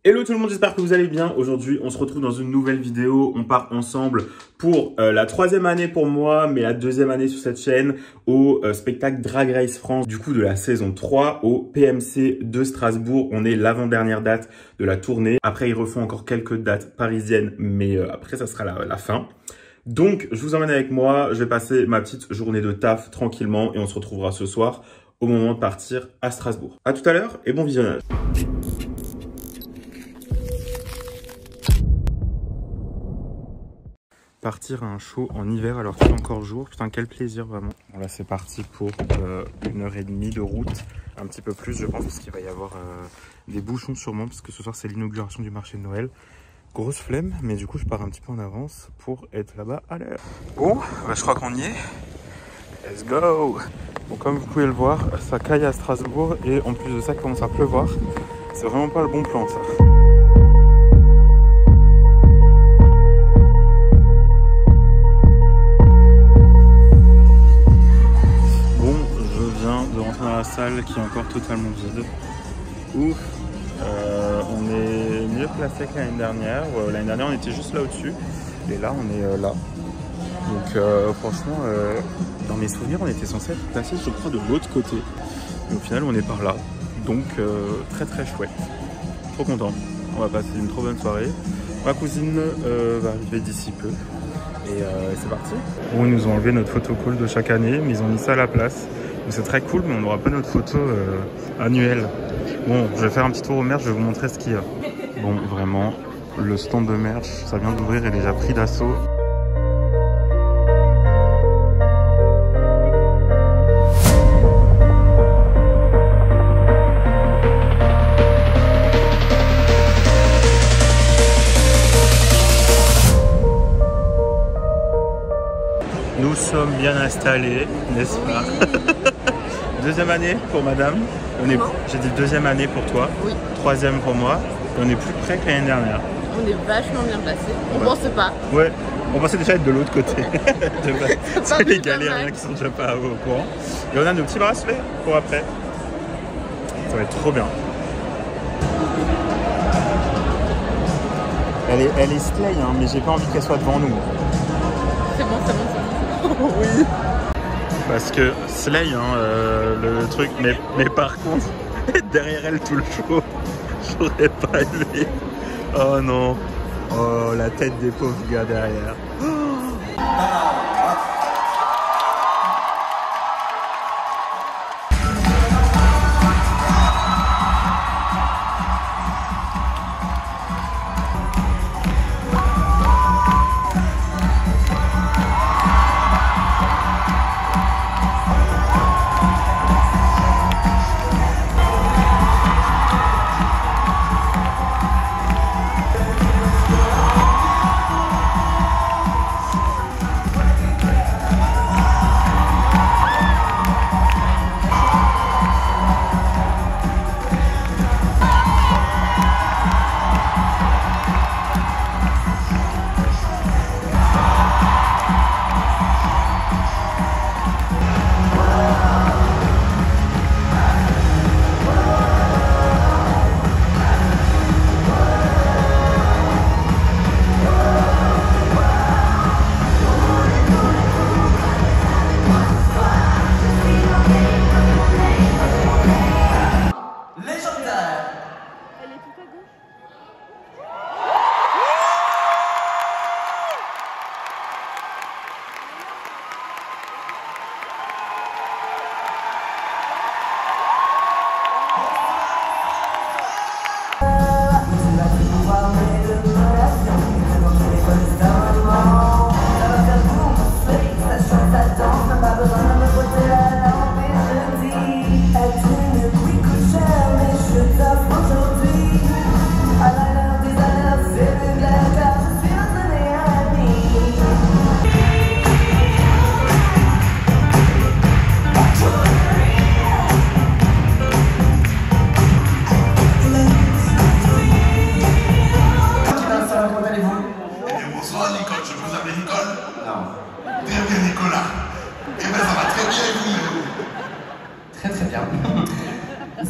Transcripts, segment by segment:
Hello tout le monde, j'espère que vous allez bien. Aujourd'hui, on se retrouve dans une nouvelle vidéo. On part ensemble pour la 3e année pour moi, mais la 2e année sur cette chaîne au spectacle Drag Race France, du coup de la saison 3 au PMC de Strasbourg. On est l'avant-dernière date de la tournée. Après, ils refont encore quelques dates parisiennes, mais après, ça sera la fin. Donc, je vous emmène avec moi. Je vais passer ma petite journée de taf tranquillement et on se retrouvera ce soir au moment de partir à Strasbourg. À tout à l'heure et bon visionnage. Partir à un show en hiver alors qu'il est encore jour, putain quel plaisir vraiment. Bon, là c'est parti pour 1h30 de route, un petit peu plus je pense parce qu'il va y avoir des bouchons sûrement parce que ce soir c'est l'inauguration du marché de Noël. Grosse flemme mais du coup je pars un petit peu en avance pour être là-bas à l'heure. Bon bah, je crois qu'on y est, let's go. Bon comme vous pouvez le voir ça caille à Strasbourg et en plus de ça il commence à pleuvoir, c'est vraiment pas le bon plan ça. Dans la salle qui est encore totalement vide. Ouf, on est mieux placé que l'année dernière. L'année dernière on était juste là au-dessus et là on est là. Donc franchement, dans mes souvenirs on était censé être placé je crois de l'autre côté. Mais au final on est par là. Donc très très chouette. Trop content. On va passer une trop bonne soirée. Ma cousine va arriver d'ici peu. Et c'est parti. Bon, ils nous ont enlevé notre photo call de chaque année, mais ils ont mis ça à la place. C'est très cool, mais on n'aura pas notre photo annuelle. Bon, je vais faire un petit tour au merch, je vais vous montrer ce qu'il y a. Bon, vraiment, le stand de merch, ça vient d'ouvrir et déjà pris d'assaut. Nous sommes bien installés, n'est-ce pas? Deuxième année pour madame. J'ai dit deuxième année pour toi. Oui. Troisième pour moi. On est plus près que l'année dernière. On est vachement bien placés. On pense pas. Ouais. On pensait déjà être de l'autre côté. C'est les galériens qui sont déjà pas au courant. Et on a nos petits bracelets pour après. Ça va être trop bien. Elle est slay, hein, mais j'ai pas envie qu'elle soit devant nous. C'est bon, c'est bon, c'est bon. Oui. Parce que slay, hein, le truc, mais par contre, derrière elle tout le show, j'aurais pas aimé. Oh non, oh la tête des pauvres gars derrière.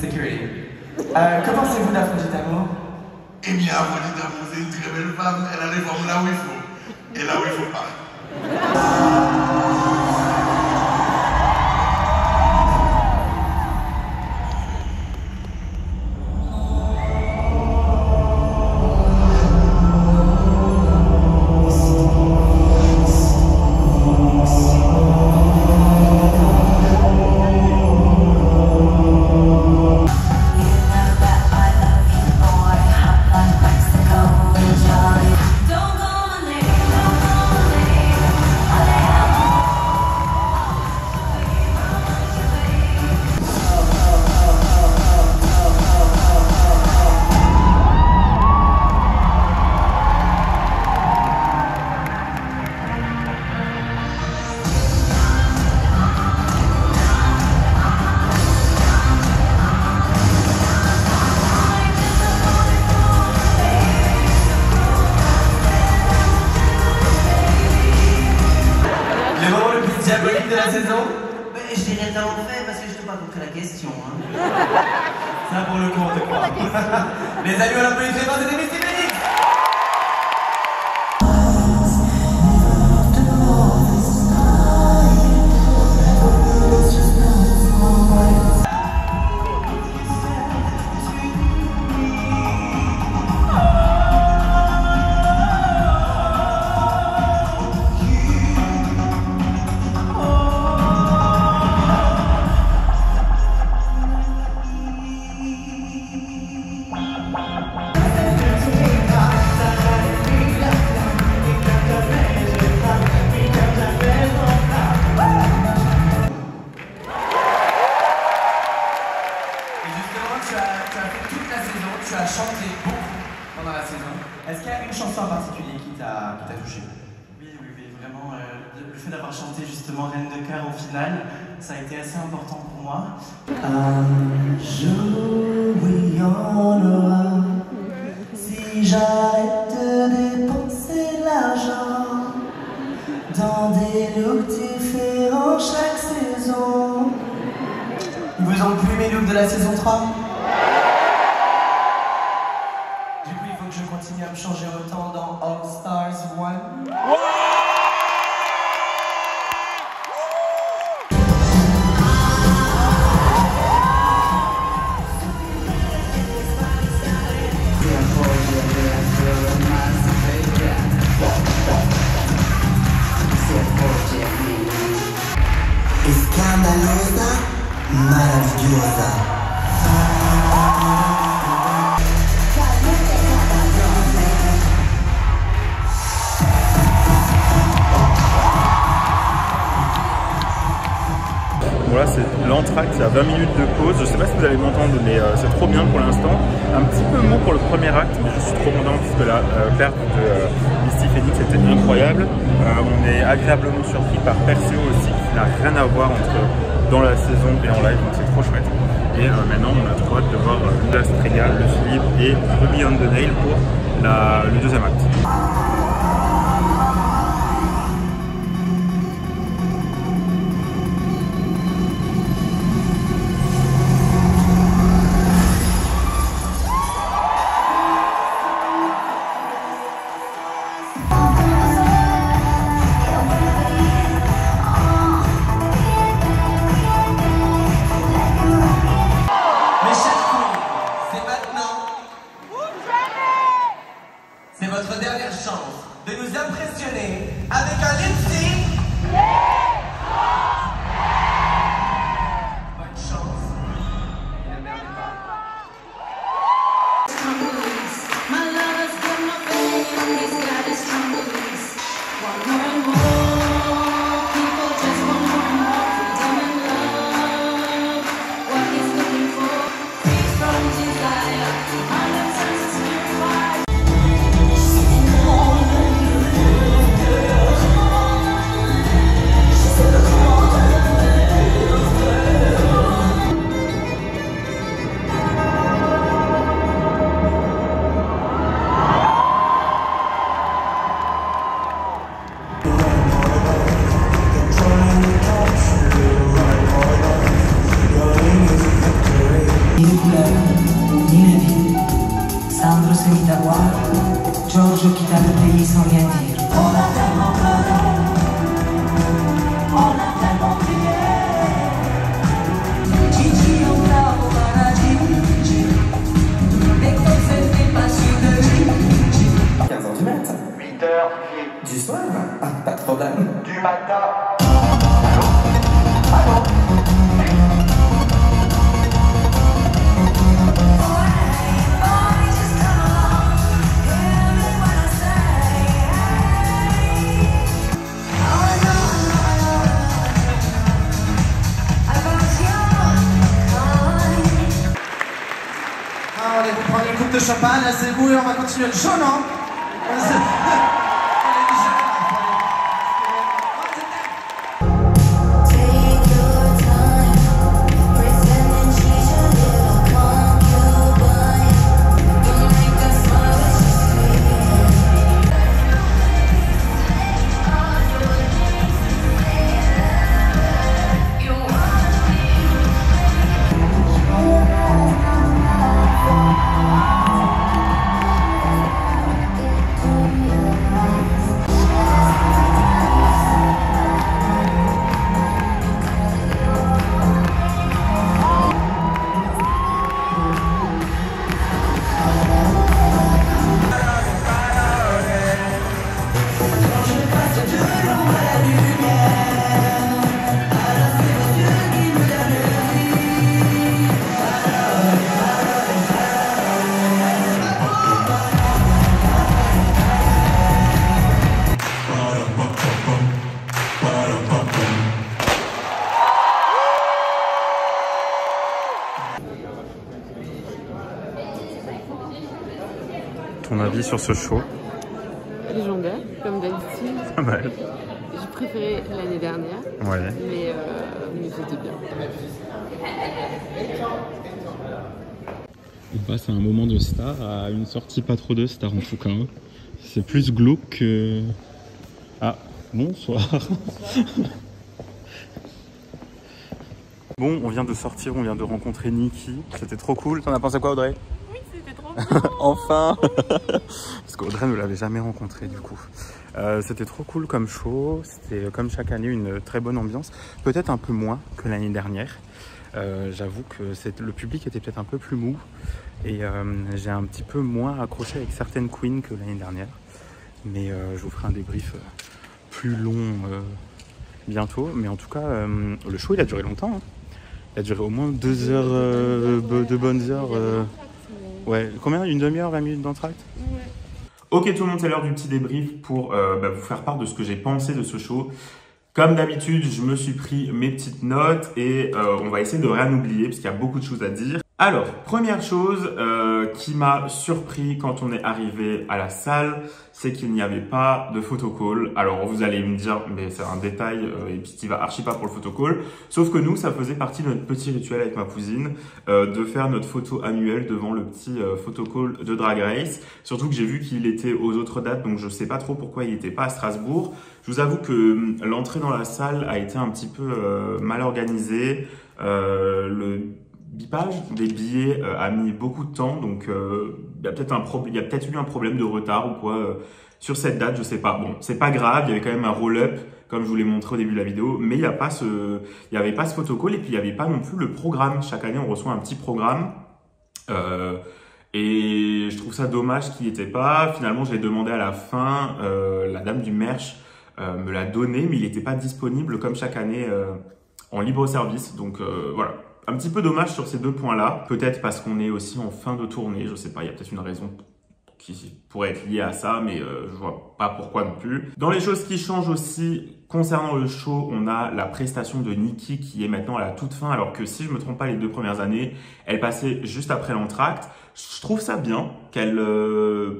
Security. Que pensez-vous d'Afrodite Amour? à vous dire d'amour, c'est une très belle femme. Elle a des formes là où il faut et là où il ne faut pas. Diabolique de la saison? Je dirais t'as en fait parce que je t'ai pas compris la question. Hein. Ça pour le coup on te croit. Les amis, on applaudit très fort, c'était Misty Phoenix. Tu as chanté beaucoup pendant la saison. Est-ce qu'il y a une chanson en particulier qui t'a touché? Oui, vraiment. Le fait d'avoir chanté justement Reine de cœur au final, ça a été assez important pour moi. Un jour, oui, on aura. Si j'arrête de dépenser l'argent dans des looks différents chaque saison. Ils vous ont plu mes looks de la saison 3? Je continue à me changer autant dans All Stars 1. Escandalosa, maravillosa. Voilà, c'est l'entracte, il y a 20 minutes de pause. Je sais pas si vous allez m'entendre, mais c'est trop bien pour l'instant. Un petit peu mou pour le premier acte, mais je suis trop content puisque la perte de Misty Phoenix était incroyable. On est agréablement surpris par Perseo aussi, qui n'a rien à voir dans la saison et en live, donc c'est trop chouette. Et maintenant, on a trop hâte de voir Luda Strega, le Philippe et Ruby on the Nail pour le deuxième acte. C'est votre dernière chance de nous impressionner avec un lip-sync. Bonne chance. Et ne merdez pas. toi. Giorgio quitta le pays sans rien dire. On a tellement pleuré, on a tellement crié. Gigi, on t'a au Gigi, mais comme c'était pas sûr de Gigi. 15h du matin. 8h Du soir. Ah, pas de problème. du matin. Allez, vous prenez une coupe de champagne, asseyez-vous et on va continuer le show, non? Ton avis sur ce show? Légendaire, comme d'habitude. Pas mal. J'ai préféré l'année dernière, Ouais. mais c'était bien. On passe à un moment de star, à une sortie pas trop de star en tout cas. C'est plus glauque que... Ah, bonsoir. Bon, on vient de sortir, on vient de rencontrer Nikki. C'était trop cool. T'en as pensé quoi, Audrey? Oui, c'était trop cool. Enfin. Parce qu'Audrey ne l'avait jamais rencontré du coup. C'était trop cool comme show. C'était comme chaque année une très bonne ambiance. Peut-être un peu moins que l'année dernière. J'avoue que le public était peut-être un peu plus mou. Et j'ai un petit peu moins accroché avec certaines queens que l'année dernière. Mais je vous ferai un débrief plus long bientôt. Mais en tout cas, le show il a duré longtemps. Hein. Il a duré au moins 2 heures, de bonnes heures. Ouais, combien? Une demi-heure, 20 minutes d'entracte? Ouais. Ok tout le monde, c'est l'heure du petit débrief pour vous faire part de ce que j'ai pensé de ce show. Comme d'habitude, je me suis pris mes petites notes et on va essayer de rien oublier parce qu'il y a beaucoup de choses à dire. Alors, première chose qui m'a surpris quand on est arrivé à la salle, c'est qu'il n'y avait pas de photocall. Alors, vous allez me dire, mais c'est un détail et puis tu vas archi pas pour le photocall. Sauf que nous, ça faisait partie de notre petit rituel avec ma cousine de faire notre photo annuelle devant le petit photocall de Drag Race. Surtout que j'ai vu qu'il était aux autres dates, donc je sais pas trop pourquoi il n'était pas à Strasbourg. Je vous avoue que l'entrée dans la salle a été un petit peu mal organisée. Le bipage des billets a mis beaucoup de temps, donc il y a peut-être eu un problème de retard ou quoi sur cette date, je sais pas. Bon, c'est pas grave, il y avait quand même un roll-up comme je vous l'ai montré au début de la vidéo, mais il n'y avait pas ce photocall et puis il n'y avait pas non plus le programme. Chaque année, on reçoit un petit programme. Et je trouve ça dommage qu'il n'y était pas. Finalement, je l'ai demandé à la fin. La dame du merch me l'a donné, mais il n'était pas disponible comme chaque année en libre service. Donc voilà, un petit peu dommage sur ces deux points-là. Peut-être parce qu'on est aussi en fin de tournée, je sais pas, il y a peut-être une raison qui pourrait être liée à ça, mais je vois pas pourquoi non plus. Dans les choses qui changent aussi, concernant le show, on a la prestation de Nikki qui est maintenant à la toute fin, alors que si je me trompe pas, les 2 premières années, elle passait juste après l'entracte. Je trouve ça bien qu'elle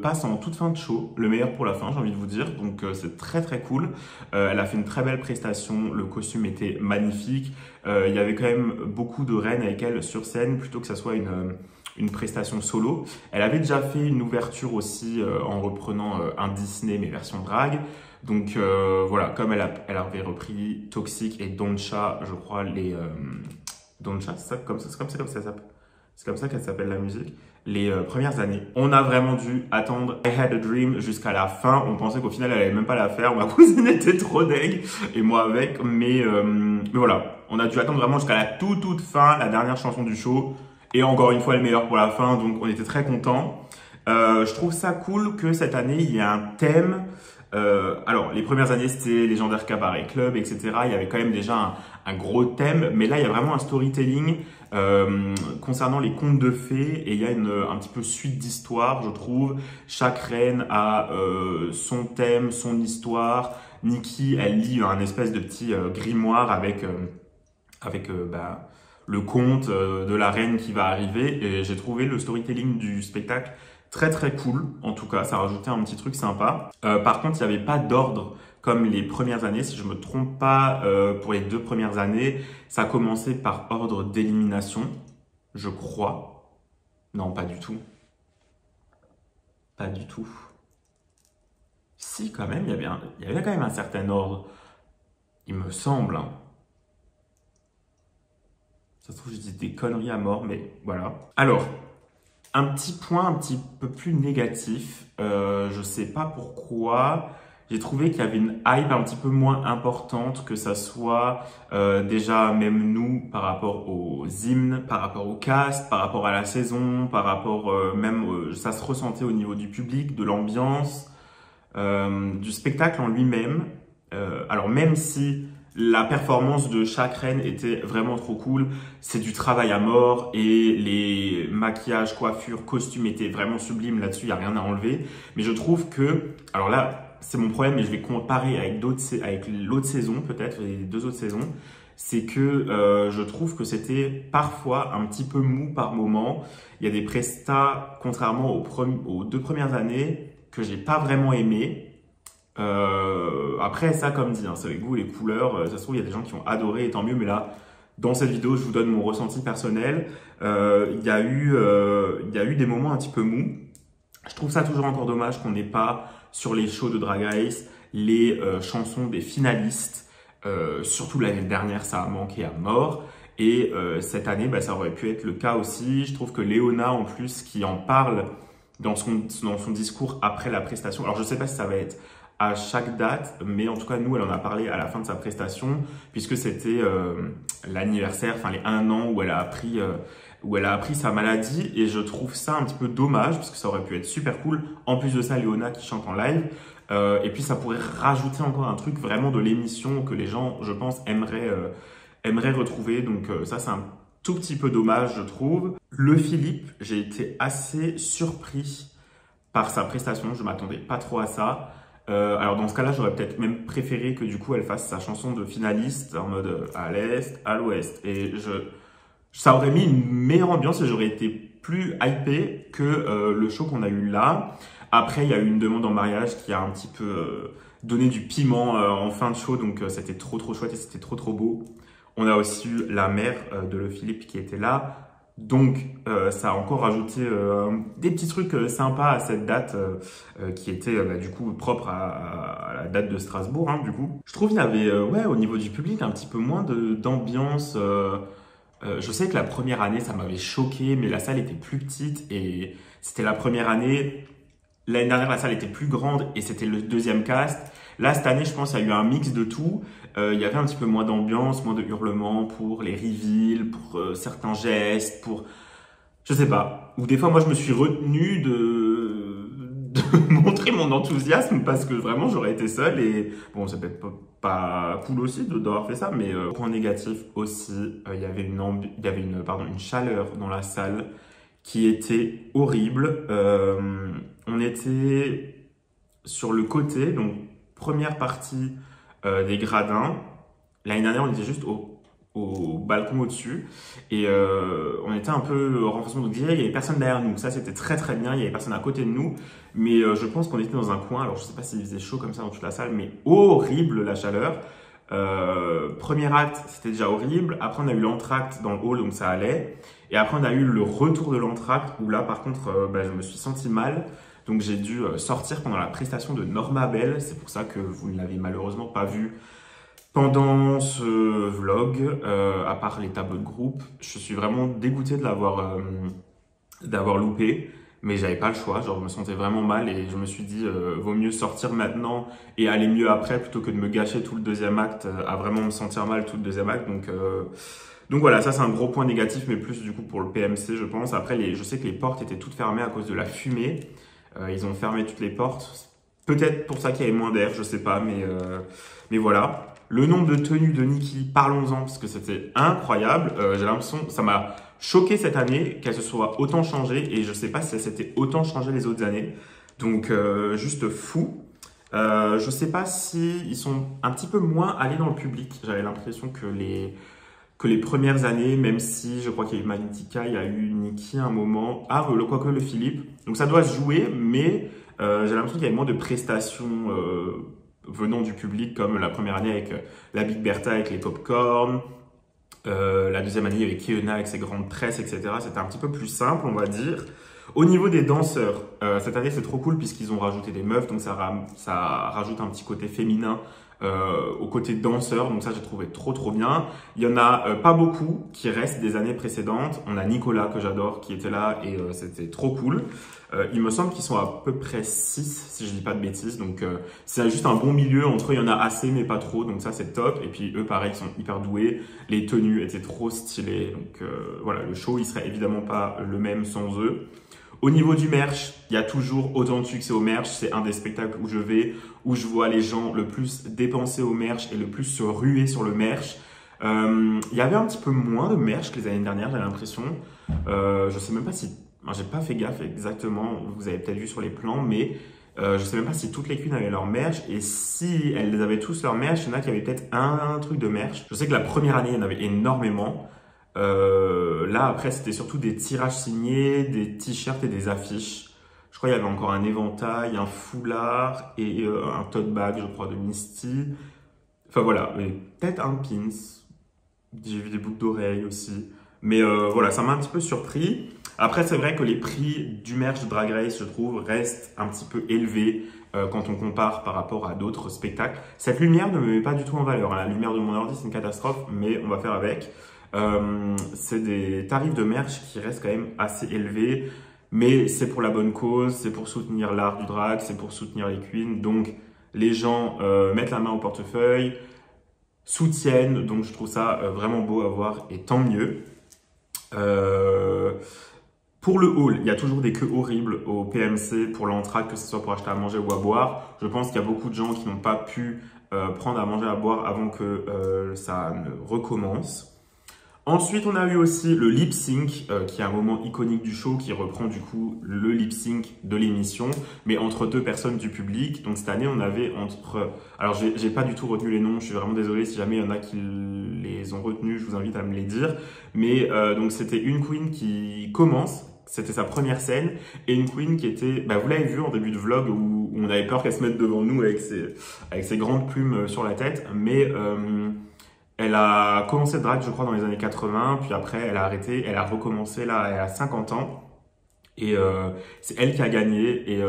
passe en toute fin de show, le meilleur pour la fin, j'ai envie de vous dire. Donc c'est très très cool. Elle a fait une très belle prestation, le costume était magnifique. Il y avait quand même beaucoup de reines avec elle sur scène, plutôt que ça soit une prestation solo. Elle avait déjà fait une ouverture aussi en reprenant un Disney mais version drag. Donc voilà, comme elle avait repris Toxic et Doncha, je crois les Doncha, c'est comme ça s'appelle. c'est comme ça qu'elle s'appelle la musique, les premières années. On a vraiment dû attendre I Had a Dream jusqu'à la fin. On pensait qu'au final, elle allait même pas la faire. Ma cousine était trop deg et moi avec. Mais voilà, on a dû attendre vraiment jusqu'à la toute fin, la dernière chanson du show. Et encore une fois, le meilleur pour la fin. Donc, on était très contents. Je trouve ça cool que cette année, il y ait un thème. Alors, les premières années, c'était Légendaire Cabaret Club, etc. Il y avait quand même déjà un gros thème. Mais là, il y a vraiment un storytelling concernant les contes de fées. Et il y a un petit peu suite d'histoire, je trouve. Chaque reine a son thème, son histoire. Nikki, elle lit un espèce de petit grimoire avec le conte de la reine qui va arriver. Et j'ai trouvé le storytelling du spectacle très cool, en tout cas, ça rajoutait un petit truc sympa. Par contre, il n'y avait pas d'ordre comme les premières années, si je me trompe pas, pour les 2 premières années, ça commençait par ordre d'élimination, je crois. Non, pas du tout. Pas du tout. Si, quand même, il y avait quand même un certain ordre, il me semble. Hein. Ça se trouve, je dis des conneries à mort, mais voilà. Alors, un petit point un petit peu plus négatif, je sais pas pourquoi, j'ai trouvé qu'il y avait une hype un petit peu moins importante, que ça soit déjà même nous par rapport aux hymnes, par rapport au cast, par rapport à la saison, par rapport ça se ressentait au niveau du public, de l'ambiance, du spectacle en lui-même. Alors même si la performance de chaque reine était vraiment trop cool. C'est du travail à mort et les maquillages, coiffures, costumes étaient vraiment sublimes là-dessus. Il n'y a rien à enlever. Mais je trouve que, alors là, c'est mon problème, mais je vais comparer avec l'autre saison peut-être, les 2 autres saisons. C'est que je trouve que c'était parfois un petit peu mou par moment. Il y a des prestats, contrairement aux 2 premières années, que j'ai pas vraiment aimé. Après ça, comme dit, hein, c'est les goûts, les couleurs, ça se trouve il y a des gens qui ont adoré et tant mieux, mais là dans cette vidéo je vous donne mon ressenti personnel. Il y a eu des moments un petit peu mous. Je trouve ça toujours encore dommage qu'on n'ait pas sur les shows de Drag Race les chansons des finalistes, surtout l'année dernière ça a manqué à mort. Et cette année ça aurait pu être le cas aussi. Je trouve que Léona en plus qui en parle dans son discours après la prestation, alors je sais pas si ça va être à chaque date, mais en tout cas, nous, elle en a parlé à la fin de sa prestation, puisque c'était l'anniversaire, enfin les 1 an où elle a appris sa maladie, et je trouve ça un petit peu dommage, parce que ça aurait pu être super cool. En plus de ça, Léona qui chante en live, et puis ça pourrait rajouter encore un truc vraiment de l'émission que les gens, je pense, aimeraient retrouver, donc ça, c'est un tout petit peu dommage, je trouve. Le Philippe, j'ai été assez surpris par sa prestation, je m'attendais pas trop à ça. Alors dans ce cas-là, j'aurais peut-être même préféré que du coup elle fasse sa chanson de finaliste en mode à l'est, à l'ouest. Et ça aurait mis une meilleure ambiance et j'aurais été plus hypé que le show qu'on a eu là. Après, il y a eu une demande en mariage qui a un petit peu donné du piment en fin de show, donc c'était trop chouette et c'était trop beau. On a aussi eu la mère de Le Philippe qui était là. Donc, ça a encore rajouté des petits trucs sympas à cette date qui était du coup propre à la date de Strasbourg. Hein, du coup, je trouve qu'il y avait au niveau du public un petit peu moins d'ambiance. Je sais que la première année, ça m'avait choqué, mais la salle était plus petite et c'était la première année. L'année dernière, la salle était plus grande et c'était le 2e cast. Là, cette année, je pense qu'il y a eu un mix de tout. Il y avait un petit peu moins d'ambiance, moins de hurlements pour les reveals, pour certains gestes, pour... Je sais pas. Ou des fois, moi, je me suis retenu de montrer mon enthousiasme parce que vraiment, j'aurais été seul. Et bon, c'est peut-être pas cool aussi d'avoir fait ça, mais point négatif aussi, il y avait une chaleur dans la salle qui était horrible. On était sur le côté, donc première partie des gradins. L'année dernière, on était juste au balcon au-dessus et on était un peu en renforcement, donc déjà il y avait personne derrière nous, ça c'était très bien, il y avait personne à côté de nous, mais je pense qu'on était dans un coin, alors je sais pas s'il faisait chaud comme ça dans toute la salle, mais horrible la chaleur. Premier acte, c'était déjà horrible, après on a eu l'entracte dans le hall, donc ça allait, et après on a eu le retour de l'entracte où là par contre je me suis senti mal. Donc j'ai dû sortir pendant la prestation de Norma Bell, c'est pour ça que vous ne l'avez malheureusement pas vu Pendant ce vlog, à part les tableaux de groupe, je suis vraiment dégoûté de d'avoir loupé, mais j'avais pas le choix, genre je me sentais vraiment mal et je me suis dit vaut mieux sortir maintenant et aller mieux après plutôt que de me gâcher tout le deuxième acte, à vraiment me sentir mal tout le deuxième acte. Donc voilà, ça c'est un gros point négatif, mais plus du coup pour le PMC je pense. Après, je sais que les portes étaient toutes fermées à cause de la fumée, ils ont fermé toutes les portes, peut-être pour ça qu'il y avait moins d'air, je sais pas, mais voilà. Le nombre de tenues de Nicki, parlons-en, parce que c'était incroyable. J'ai l'impression, ça m'a choqué cette année qu'elle se soit autant changée et je sais pas si elle s'était autant changée les autres années. Donc, juste fou. Je sais pas si ils sont un petit peu moins allés dans le public. J'avais l'impression que les premières années, même si je crois qu'il y a eu Magnetica, il y a eu Nicki à un moment. Ah, quoique le Philippe. Donc, ça doit se jouer, mais j'ai l'impression qu'il y avait moins de prestations venant du public, comme la première année avec la Big Bertha avec les popcorn, la deuxième année avec Kiona avec ses grandes tresses, etc. C'était un petit peu plus simple, on va dire. Au niveau des danseurs, cette année c'est trop cool puisqu'ils ont rajouté des meufs, donc ça rajoute un petit côté féminin au côté danseur, donc ça j'ai trouvé trop bien. Il y en a pas beaucoup qui restent des années précédentes. On a Nicolas que j'adore qui était là et c'était trop cool. Il me semble qu'ils sont à peu près 6 si je dis pas de bêtises, donc c'est juste un bon milieu. Entre eux il y en a assez mais pas trop, donc ça c'est top. Et puis eux pareil, ils sont hyper doués, les tenues étaient trop stylées, donc voilà, le show il serait évidemment pas le même sans eux. Au niveau du merch, il y a toujours autant de succès au merch. C'est un des spectacles où je vais, où je vois les gens le plus dépenser au merch et le plus se ruer sur le merch. Il y avait un petit peu moins de merch que les années dernières, j'ai l'impression. Je sais même pas si... j'ai pas fait gaffe exactement, vous avez peut-être vu sur les plans, mais je sais même pas si toutes les queens avaient leur merch. Et si elles avaient tous leur merch, il y en a qui avaient peut-être un truc de merch. Je sais que la première année, il y en avait énormément. Là après c'était surtout des tirages signés, des t-shirts et des affiches. Je crois qu'il y avait encore un éventail, un foulard et un tote bag je crois de Misty. Enfin voilà, peut-être un pins. J'ai vu des boucles d'oreilles aussi. Mais voilà, ça m'a un petit peu surpris. Après c'est vrai que les prix du merch de Drag Race je trouve restent un petit peu élevés quand on compare par rapport à d'autres spectacles. Cette lumière ne me met pas du tout en valeur, la lumière de mon ordi c'est une catastrophe, mais on va faire avec. C'est des tarifs de merch qui restent quand même assez élevés, mais c'est pour la bonne cause, c'est pour soutenir l'art du drag, c'est pour soutenir les queens, donc les gens mettent la main au portefeuille, soutiennent, donc je trouve ça vraiment beau à voir et tant mieux. Pour le hall, il y a toujours des queues horribles au PMC pour l'entracte, que ce soit pour acheter à manger ou à boire. Je pense qu'il y a beaucoup de gens qui n'ont pas pu prendre à manger à boire avant que ça ne recommence. Ensuite, on a eu aussi le lip sync, qui est un moment iconique du show, qui reprend du coup le lip sync de l'émission, mais entre deux personnes du public. Donc cette année, on avait alors j'ai pas du tout retenu les noms, je suis vraiment désolé si jamais il y en a qui les ont retenus, je vous invite à me les dire. Mais donc c'était une queen qui commence, c'était sa première scène, et une queen qui était, vous l'avez vu en début de vlog où on avait peur qu'elle se mette devant nous avec ses grandes plumes sur la tête, mais elle a commencé le drag, je crois, dans les années 80, puis après, elle a arrêté, elle a recommencé là, elle a 50 ans. Et c'est elle qui a gagné, et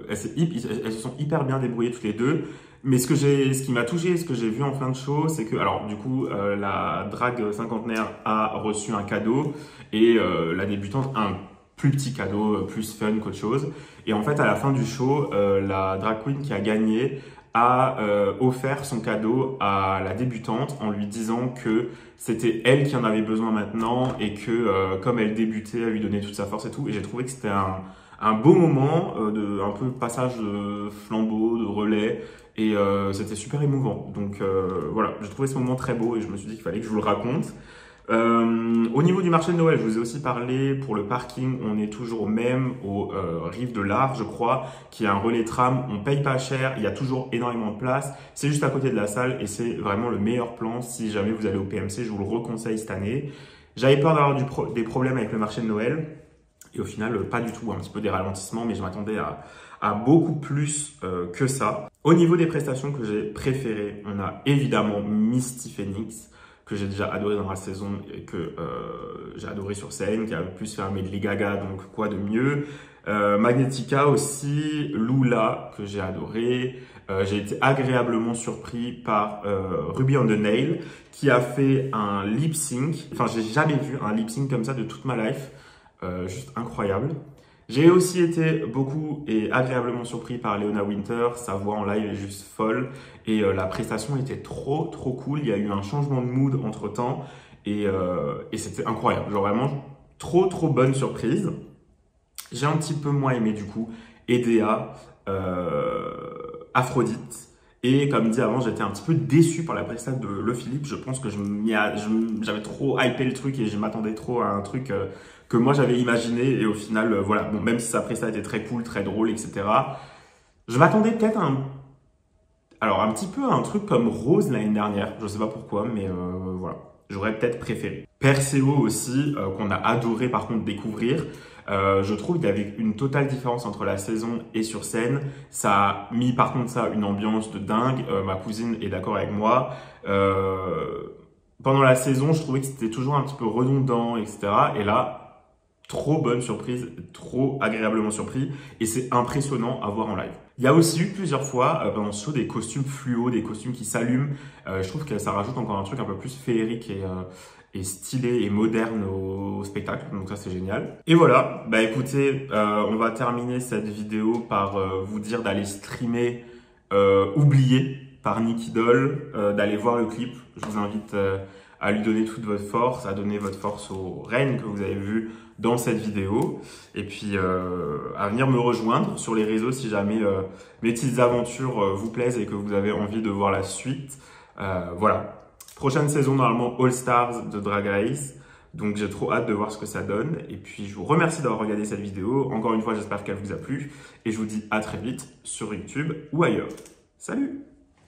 elles se sont hyper bien débrouillées toutes les deux. Mais ce qui m'a touché, ce que j'ai vu en fin de show, c'est que, alors du coup, la drag cinquantenaire a reçu un cadeau, et la débutante un plus petit cadeau, plus fun qu'autre chose. Et en fait, à la fin du show, la drag queen qui a gagné a offert son cadeau à la débutante en lui disant que c'était elle qui en avait besoin maintenant et que comme elle débutait, elle lui donnait toute sa force et tout. Et j'ai trouvé que c'était un beau moment, un peu passage de flambeau, de relais, et c'était super émouvant. Donc voilà, j'ai trouvé ce moment très beau et je me suis dit qu'il fallait que je vous le raconte. Au niveau du marché de Noël, je vous ai aussi parlé, pour le parking, on est toujours au même, au Rive de l'Art, je crois, qui est un relais tram, on paye pas cher, il y a toujours énormément de place, c'est juste à côté de la salle et c'est vraiment le meilleur plan si jamais vous allez au PMC, je vous le reconseille cette année. J'avais peur d'avoir des problèmes avec le marché de Noël et au final, pas du tout, un petit peu des ralentissements, mais je m'attendais à beaucoup plus que ça. Au niveau des prestations que j'ai préférées, on a évidemment Misty Phoenix, que j'ai déjà adoré dans la saison et que j'ai adoré sur scène, qui a plus fait un medley gaga, donc quoi de mieux. Magnetica aussi, Lula que j'ai adoré. J'ai été agréablement surpris par Ruby on the Nail qui a fait un lip sync. Enfin, j'ai jamais vu un lip sync comme ça de toute ma life. Juste incroyable. J'ai aussi été beaucoup et agréablement surpris par Leona Winter. Sa voix en live est juste folle et la prestation était trop cool. Il y a eu un changement de mood entre temps et c'était incroyable. Genre vraiment trop bonne surprise. J'ai un petit peu moins aimé du coup Edea, Aphrodite. Et comme dit avant, j'étais un petit peu déçu par la prestation de Le Philippe. Je pense que j'avais trop hypé le truc et je m'attendais trop à un truc que moi j'avais imaginé. Et au final, voilà, bon, même si sa prestation était très cool, très drôle, etc. Je m'attendais peut-être un petit peu à un truc comme Rose l'année dernière. Je sais pas pourquoi, mais voilà. J'aurais peut-être préféré. Perseo aussi, qu'on a adoré par contre découvrir. Je trouve qu'il y avait une totale différence entre la saison et sur scène. Ça a mis par contre ça une ambiance de dingue. Ma cousine est d'accord avec moi. Pendant la saison, je trouvais que c'était toujours un petit peu redondant, etc. Et là, trop bonne surprise, trop agréablement surpris. Et c'est impressionnant à voir en live. Il y a aussi eu plusieurs fois pendant ce show des costumes fluo, des costumes qui s'allument. Je trouve que ça rajoute encore un truc un peu plus féerique et stylé et moderne au spectacle. Donc ça, c'est génial. Et voilà, bah écoutez, on va terminer cette vidéo par vous dire d'aller streamer Oublié par Nicky Doll, d'aller voir le clip. Je vous invite à lui donner toute votre force, à donner votre force aux reines que vous avez vues dans cette vidéo. Et puis à venir me rejoindre sur les réseaux si jamais mes petites aventures vous plaisent et que vous avez envie de voir la suite. Voilà. Prochaine saison, normalement, All Stars de Drag Race. Donc, j'ai trop hâte de voir ce que ça donne. Et puis, je vous remercie d'avoir regardé cette vidéo. Encore une fois, j'espère qu'elle vous a plu. Et je vous dis à très vite sur YouTube ou ailleurs. Salut!